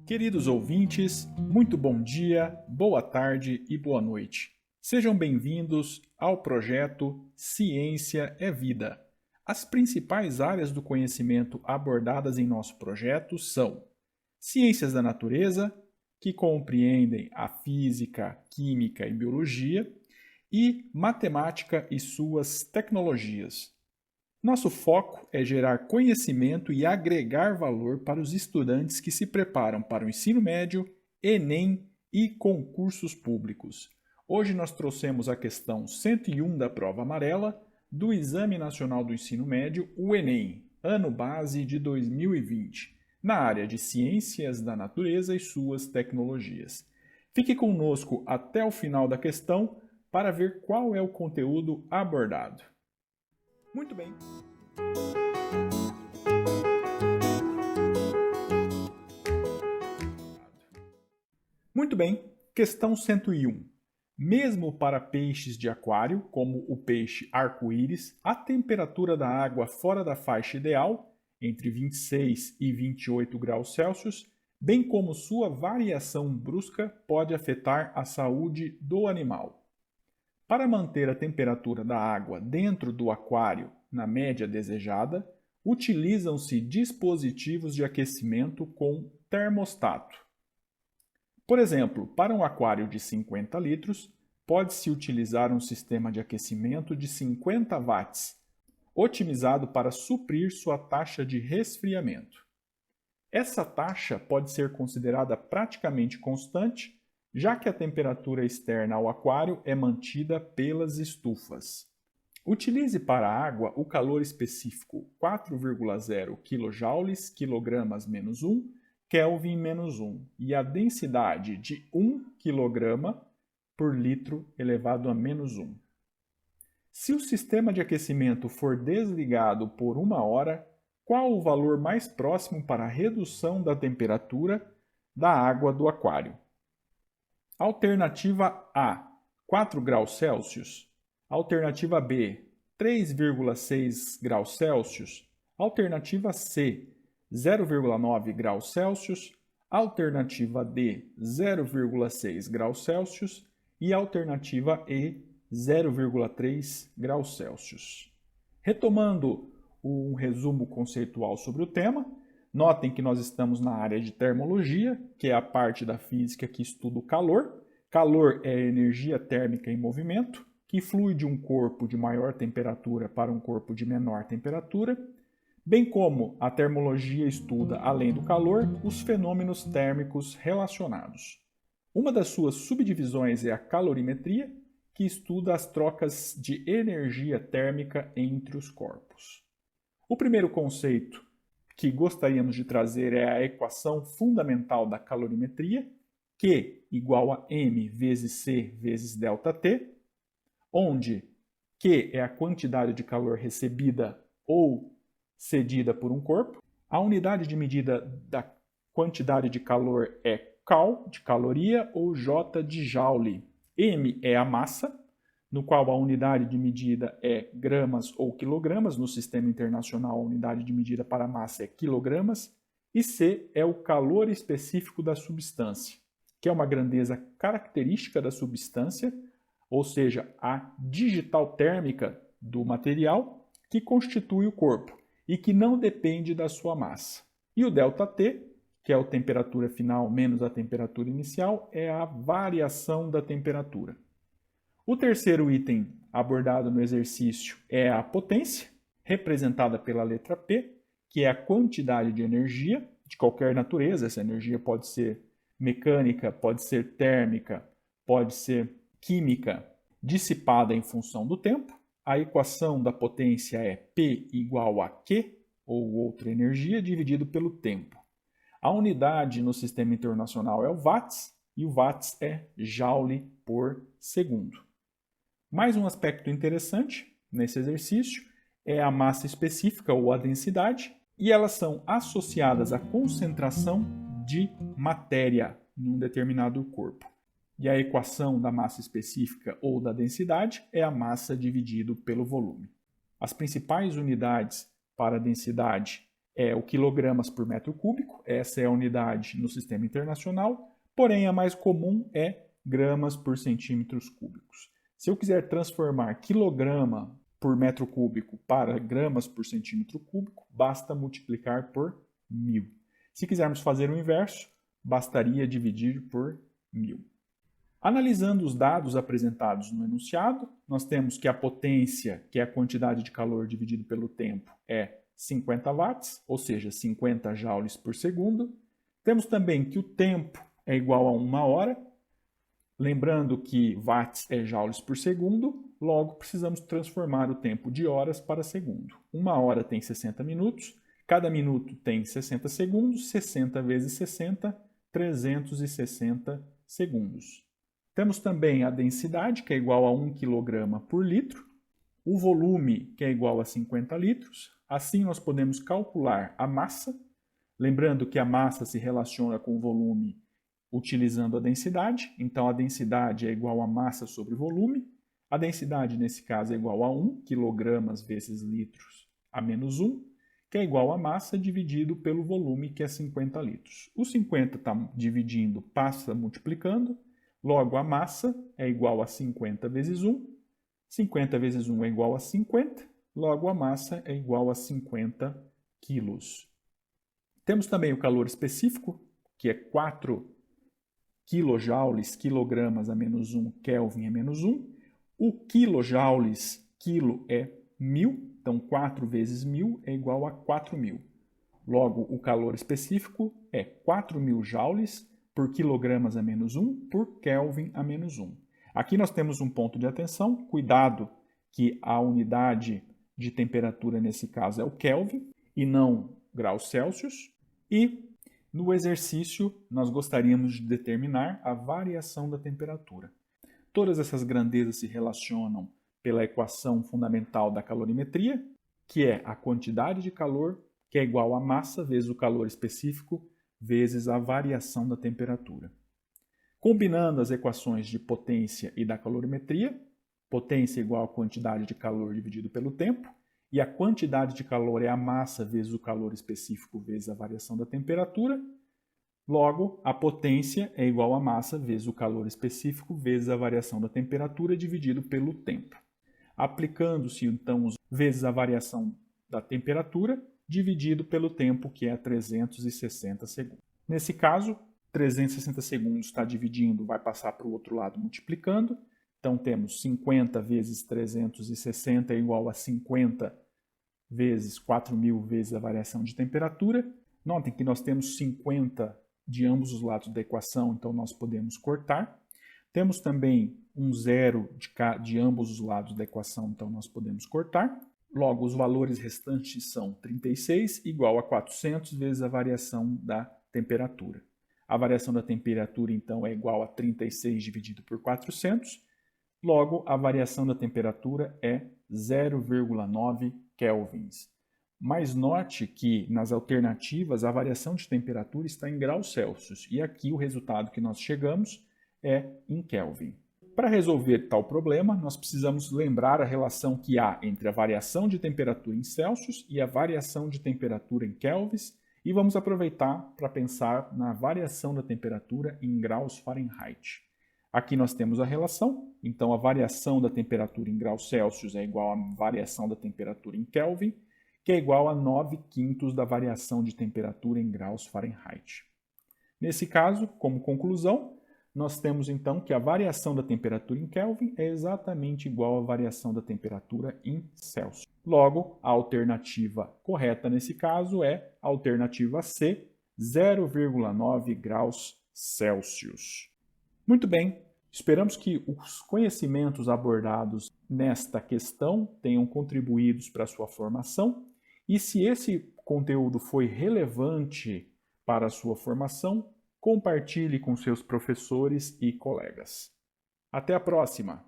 Queridos ouvintes, muito bom dia, boa tarde e boa noite. Sejam bem-vindos ao projeto Ciência é Vida. As principais áreas do conhecimento abordadas em nosso projeto são ciências da natureza, que compreendem a física, química e biologia, e matemática e suas tecnologias. Nosso foco é gerar conhecimento e agregar valor para os estudantes que se preparam para o ensino médio, Enem e concursos públicos. Hoje nós trouxemos a questão 101 da prova amarela do Exame Nacional do Ensino Médio, o Enem, ano base de 2020, na área de Ciências da Natureza e suas tecnologias. Fique conosco até o final da questão para ver qual é o conteúdo abordado. Muito bem. Muito bem, questão 101. Mesmo para peixes de aquário, como o peixe arco-íris, a temperatura da água fora da faixa ideal, entre 26 e 28 graus Celsius, bem como sua variação brusca, pode afetar a saúde do animal. Para manter a temperatura da água dentro do aquário na média desejada, utilizam-se dispositivos de aquecimento com termostato. Por exemplo, para um aquário de 50 litros, pode-se utilizar um sistema de aquecimento de 50 watts, otimizado para suprir sua taxa de resfriamento. Essa taxa pode ser considerada praticamente constante, já que a temperatura externa ao aquário é mantida pelas estufas. Utilize para a água o calor específico 4,0 kJ kg-1, Kelvin-1 e a densidade de 1 kg por litro elevado a -1. Se o sistema de aquecimento for desligado por 1 hora, qual o valor mais próximo para a redução da temperatura da água do aquário? Alternativa A, 4 graus Celsius. Alternativa B, 3,6 graus Celsius. Alternativa C, 0,9 graus Celsius. Alternativa D, 0,6 graus Celsius. E alternativa E, 0,3 graus Celsius. Retomando um resumo conceitual sobre o tema, notem que nós estamos na área de termologia, que é a parte da física que estuda o calor. Calor é energia térmica em movimento, que flui de um corpo de maior temperatura para um corpo de menor temperatura, bem como a termologia estuda, além do calor, os fenômenos térmicos relacionados. Uma das suas subdivisões é a calorimetria, que estuda as trocas de energia térmica entre os corpos. O primeiro conceito que gostaríamos de trazer é a equação fundamental da calorimetria, Q igual a m vezes C vezes ΔT, onde Q é a quantidade de calor recebida ou cedida por um corpo. A unidade de medida da quantidade de calor é Cal, de caloria, ou J de Joule. M é a massa, no qual a unidade de medida é gramas ou quilogramas. No sistema internacional, a unidade de medida para a massa é quilogramas. E C é o calor específico da substância, que é uma grandeza característica da substância, ou seja, a digital térmica do material que constitui o corpo e que não depende da sua massa. E o ΔT, que é a temperatura final menos a temperatura inicial, é a variação da temperatura. O terceiro item abordado no exercício é a potência, representada pela letra P, que é a quantidade de energia de qualquer natureza. Essa energia pode ser mecânica, pode ser térmica, pode ser química, dissipada em função do tempo. A equação da potência é P igual a Q, ou outra energia, dividido pelo tempo. A unidade no sistema internacional é o watts, e o watts é joule por segundo. Mais um aspecto interessante nesse exercício é a massa específica ou a densidade, e elas são associadas à concentração de matéria em um determinado corpo. E a equação da massa específica ou da densidade é a massa dividido pelo volume. As principais unidades para a densidade é o quilogramas por metro cúbico, essa é a unidade no sistema internacional, porém a mais comum é gramas por centímetros cúbicos. Se eu quiser transformar quilograma por metro cúbico para gramas por centímetro cúbico, basta multiplicar por 1000. Se quisermos fazer o inverso, bastaria dividir por 1000. Analisando os dados apresentados no enunciado, nós temos que a potência, que é a quantidade de calor dividido pelo tempo, é 50 watts, ou seja, 50 joules por segundo. Temos também que o tempo é igual a 1 hora, lembrando que watts é joules por segundo, logo precisamos transformar o tempo de horas para segundo. 1 hora tem 60 minutos, cada minuto tem 60 segundos, 60 vezes 60, 360 segundos. Temos também a densidade, que é igual a 1 kg por litro, o volume, que é igual a 50 litros. Assim, nós podemos calcular a massa, lembrando que a massa se relaciona com o volume utilizando a densidade. Então, a densidade é igual a massa sobre volume. A densidade, nesse caso, é igual a 1 kg vezes litros a menos 1, que é igual a massa dividido pelo volume, que é 50 litros. O 50 está dividindo, passa multiplicando. Logo, a massa é igual a 50 vezes 1. 50 vezes 1 é igual a 50. Logo, a massa é igual a 50 quilos. Temos também o calor específico, que é 4 quilojoules, quilogramas a menos 1, Kelvin a menos 1. O quilojoules, quilo é 1000. Então, 4 vezes 1000 é igual a 4000. Logo, o calor específico é 4000 joules por quilogramas a menos 1 por Kelvin a menos 1. Aqui nós temos um ponto de atenção. Cuidado que a unidade de temperatura nesse caso é o Kelvin e não graus Celsius. E no exercício nós gostaríamos de determinar a variação da temperatura. Todas essas grandezas se relacionam pela equação fundamental da calorimetria, que é a quantidade de calor, que é igual a massa vezes o calor específico, vezes a variação da temperatura. Combinando as equações de potência e da calorimetria, potência é igual a quantidade de calor dividido pelo tempo, e a quantidade de calor é a massa vezes o calor específico vezes a variação da temperatura. Logo, a potência é igual a massa vezes o calor específico vezes a variação da temperatura dividido pelo tempo. Aplicando-se, então, vezes a variação da temperatura dividido pelo tempo, que é 360 segundos. Nesse caso, 360 segundos está dividindo, vai passar para o outro lado multiplicando. Então, temos 50 vezes 360 é igual a 50 vezes 4000 vezes a variação de temperatura. Notem que nós temos 50 de ambos os lados da equação, então nós podemos cortar. Temos também um zero de ambos os lados da equação, então nós podemos cortar. Logo, os valores restantes são 36 igual a 400 vezes a variação da temperatura. A variação da temperatura, então, é igual a 36 dividido por 400. Logo, a variação da temperatura é 0,9 kelvins. Mas note que nas alternativas a variação de temperatura está em graus Celsius e aqui o resultado que nós chegamos é em Kelvin. Para resolver tal problema, nós precisamos lembrar a relação que há entre a variação de temperatura em Celsius e a variação de temperatura em kelvins e vamos aproveitar para pensar na variação da temperatura em graus Fahrenheit. Aqui nós temos a relação, então a variação da temperatura em graus Celsius é igual à variação da temperatura em Kelvin, que é igual a 9/5 da variação de temperatura em graus Fahrenheit. Nesse caso, como conclusão, nós temos então que a variação da temperatura em Kelvin é exatamente igual à variação da temperatura em Celsius. Logo, a alternativa correta nesse caso é a alternativa C, 0,9 graus Celsius. Muito bem, esperamos que os conhecimentos abordados nesta questão tenham contribuído para a sua formação e se esse conteúdo foi relevante para a sua formação, compartilhe com seus professores e colegas. Até a próxima!